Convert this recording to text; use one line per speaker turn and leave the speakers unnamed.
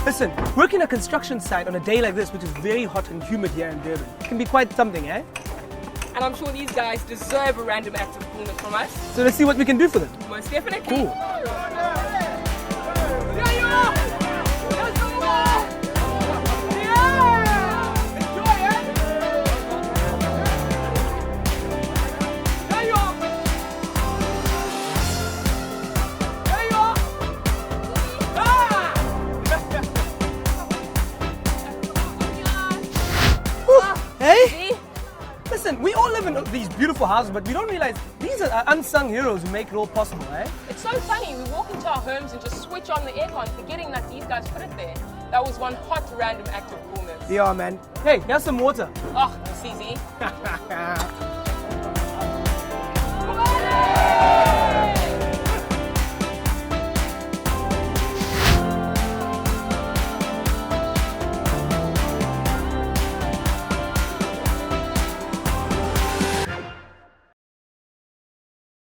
Listen, working a construction site on a day like this, which is very hot and humid here in Durban, can be quite something, eh?
And I'm sure these guys deserve a random act of coolness from us.
So let's see what we can do for them.
Most definitely.
Cool. Hey? Listen, we all live in these beautiful houses, but we don't realize these are unsung heroes who make it all possible, eh?
It's so funny, we walk into our homes and just switch on the aircon, forgetting that these guys put it there. That was one hot random act of coolness.
Yeah, man. Hey, here's some water.
Oh, CZ.